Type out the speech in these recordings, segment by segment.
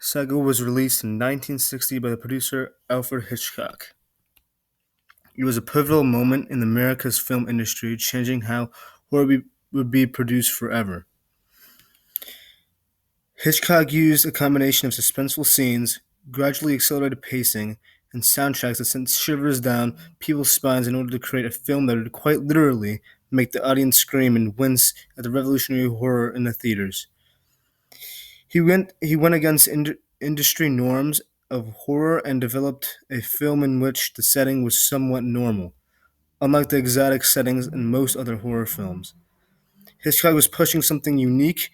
Psycho was released in 1960 by the producer Alfred Hitchcock. It was a pivotal moment in America's film industry, changing how would be produced forever. Hitchcock used a combination of suspenseful scenes, gradually accelerated pacing, and soundtracks that sent shivers down people's spines in order to create a film that would quite literally make the audience scream and wince at the revolutionary horror in the theaters. He went against industry norms of horror and developed a film in which the setting was somewhat normal, unlike the exotic settings in most other horror films. Hitchcock was pushing something unique,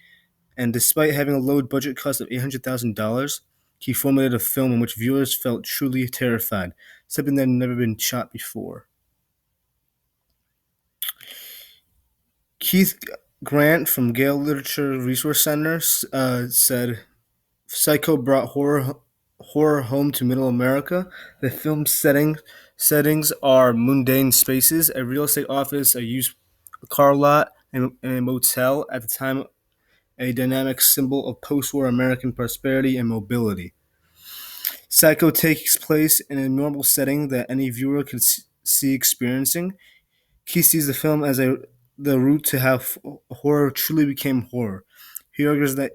and despite having a low budget cost of $800,000, he formulated a film in which viewers felt truly terrified, something that had never been shot before. Keith Grant from Gale Literature Resource Center said, Psycho brought horror home to Middle America. The film's settings are mundane spaces, a real estate office, a used car lot, and a motel. At the time, a dynamic symbol of post-war American prosperity and mobility. Psycho takes place in a normal setting that any viewer could see experiencing. He sees the film as the route to how horror truly became horror. He argues that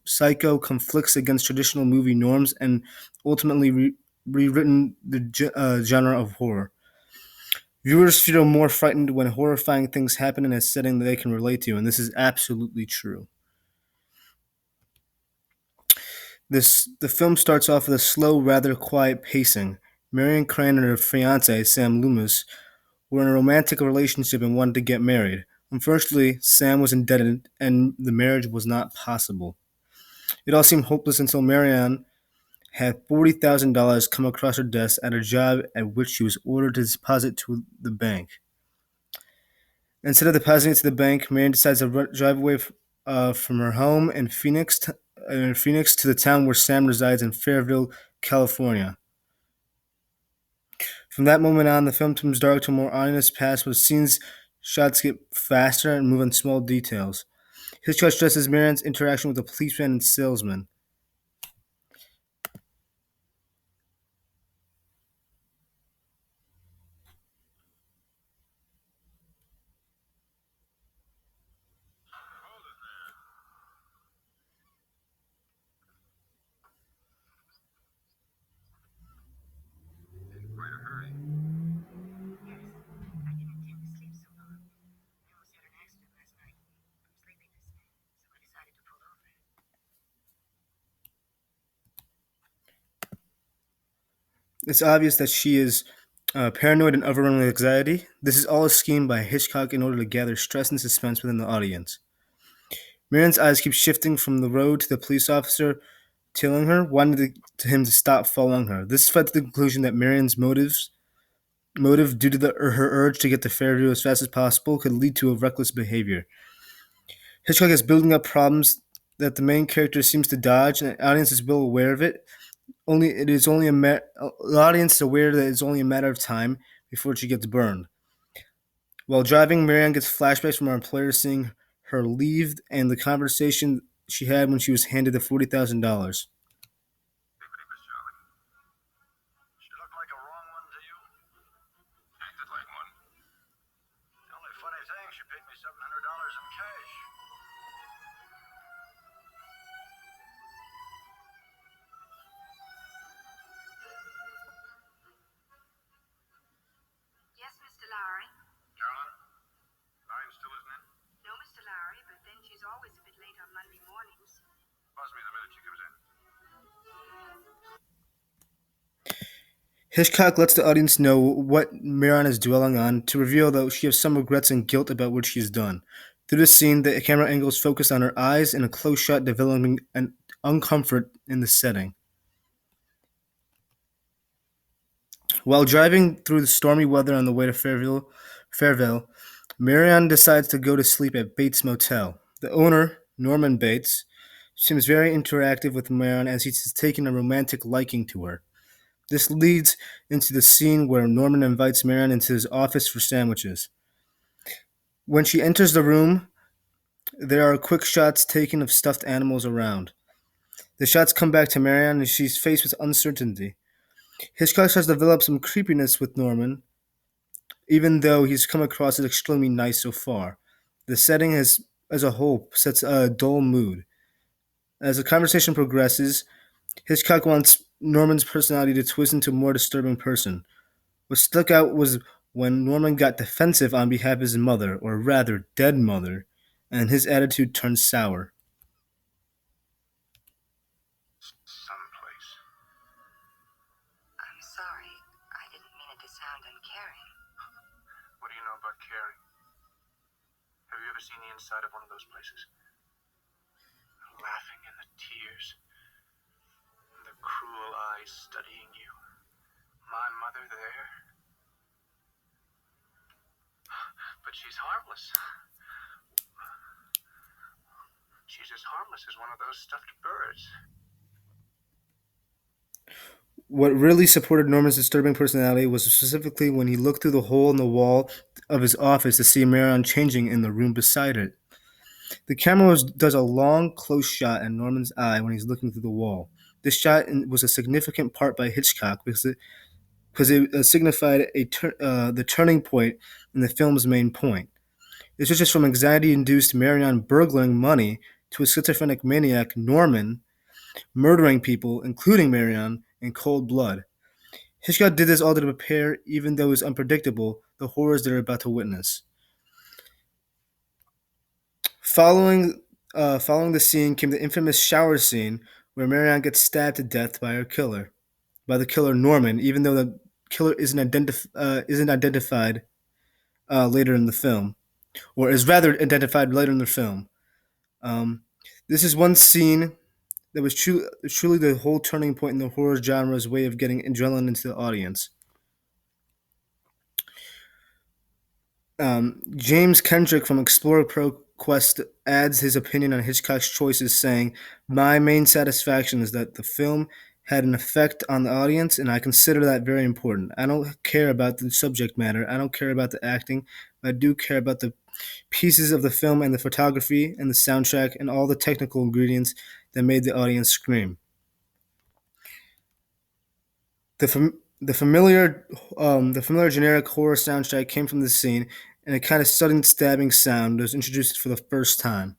Psycho conflicts against traditional movie norms and ultimately rewritten the genre of horror. Viewers feel more frightened when horrifying things happen in a setting that they can relate to, and this is absolutely true. The film starts off with a slow, rather quiet pacing. Marion Crane and her fiance, Sam Loomis, were in a romantic relationship and wanted to get married. Unfortunately, Sam was indebted and the marriage was not possible. It all seemed hopeless until Marianne had $40,000 come across her desk at a job at which she was ordered to deposit to the bank. Instead of depositing it to the bank, Marianne decides to drive away from her home in Phoenix to the town where Sam resides in Fairville, California. From that moment on, the film turns dark to a more ominous past where shots get faster and move on small details. Hitchcock stresses Marianne's interaction with the policeman and salesman. It's obvious that she is paranoid and overrun with anxiety. This is all a scheme by Hitchcock in order to gather stress and suspense within the audience. Marianne's eyes keep shifting from the road to the police officer tailing her, wanting him to stop following her. This led to the conclusion that Marianne's motive due to her urge to get to Fairview as fast as possible could lead to a reckless behavior. Hitchcock is building up problems that the main character seems to dodge, and the audience is well aware of it. The audience is aware that it's only a matter of time before she gets burned. While driving, Marianne gets flashbacks from her employer seeing her leave and the conversation she had when she was handed the $40,000. She looked like a wrong one to you? Acted like one. The only funny thing, she paid me $700 in cash. Yes, Mr. Lowry. Carolyn? Line still isn't in? No, Mr. Lowry, but then she's always a bit late on Monday mornings. Buzz me the minute she comes in. Hitchcock lets the audience know what Marianne is dwelling on to reveal that she has some regrets and guilt about what she's done. Through this scene, the camera angles focus on her eyes in a close shot, developing an uncomfort in the setting. While driving through the stormy weather on the way to Fairville, Marianne decides to go to sleep at Bates Motel. The owner, Norman Bates, seems very interactive with Marianne as he's taken a romantic liking to her. This leads into the scene where Norman invites Marianne into his office for sandwiches. When she enters the room, there are quick shots taken of stuffed animals around. The shots come back to Marianne and she's faced with uncertainty. Hitchcock starts to develop some creepiness with Norman, even though he's come across as extremely nice so far. The setting as a whole sets a dull mood. As the conversation progresses, Hitchcock wants Norman's personality to twist into a more disturbing person. What stuck out was when Norman got defensive on behalf of his mother, or rather, dead mother, and his attitude turned sour. Someplace. I'm sorry. I didn't mean it to sound uncaring. What do you know about caring? Have you ever seen the inside of one of those places? The laughing and the tears, and the cruel eyes studying you. My mother there? But she's harmless. She's as harmless as one of those stuffed birds. What really supported Norman's disturbing personality was specifically when he looked through the hole in the wall of his office to see Marion changing in the room beside it. The camera does a long, close shot at Norman's eye when he's looking through the wall. This shot was a significant part by Hitchcock because it signified the turning point in the film's main point. It switches from anxiety-induced Marion burgling money to a schizophrenic maniac, Norman, murdering people, including Marion, in cold blood. Hitchcock did this all to prepare, even though it was unpredictable, the horrors they're about to witness. Following the scene came the infamous shower scene where Marianne gets stabbed to death by the killer Norman, even though the killer isn't identified later in the film, or is rather identified later in the film. Um, this is one scene that was truly the whole turning point in the horror genre's way of getting adrenaline into the audience. James Kendrick from Explorer Pro Quest adds his opinion on Hitchcock's choices, saying, "My main satisfaction is that the film had an effect on the audience, and I consider that very important. I don't care about the subject matter, I don't care about the acting, but I do care about the pieces of the film and the photography and the soundtrack and all the technical ingredients that made the audience scream." The familiar generic horror soundtrack came from this scene, and a kind of sudden stabbing sound was introduced for the first time.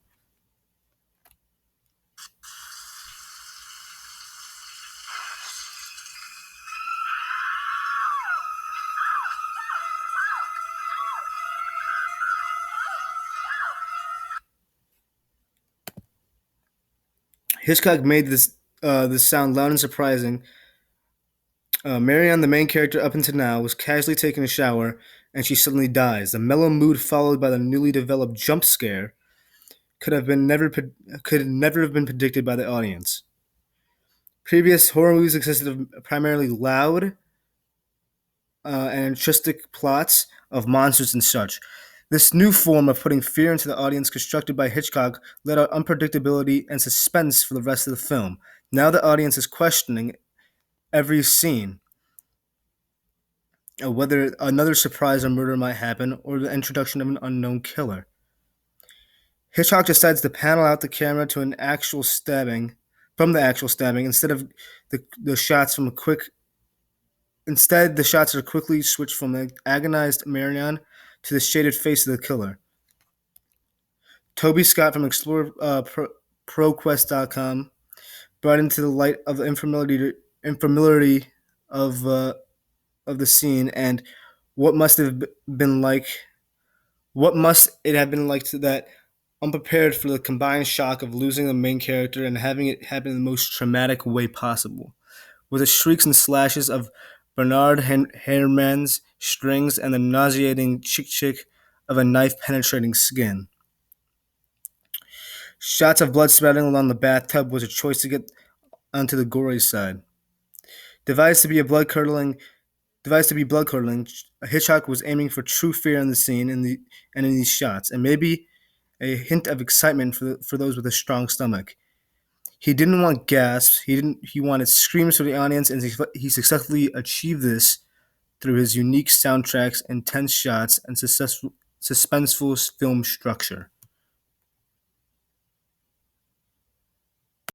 Hitchcock made this sound loud and surprising. Marianne, the main character up until now, was casually taking a shower, and she suddenly dies. The mellow mood followed by the newly developed jump scare could never have been predicted by the audience. Previous horror movies consisted of primarily loud and intrinsic plots of monsters and such. This new form of putting fear into the audience, constructed by Hitchcock, let out unpredictability and suspense for the rest of the film. Now the audience is questioning every scene, whether another surprise or murder might happen, or the introduction of an unknown killer. Hitchcock decides to panel out the camera to an actual stabbing, from the actual stabbing, the shots from a quick. Instead, the shots are quickly switched from the agonized Marianne to the shaded face of the killer. Toby Scott from ProQuest.com brought into the light of the infamiliarity of of the scene and what must have been like. What must it have been like to that unprepared for the combined shock of losing the main character and having it happen in the most traumatic way possible, with the shrieks and slashes of Bernard Herrmann's strings and the nauseating chick of a knife penetrating skin. Shots of blood splattering along the bathtub was a choice to get onto the gory side. Devised to be a blood curdling, devised to be blood curdling, Hitchcock was aiming for true fear in the scene and in these shots, and maybe a hint of excitement for those with a strong stomach. He didn't want gasps. He wanted screams from the audience, and he successfully achieved this through his unique soundtracks, intense shots, and suspenseful film structure.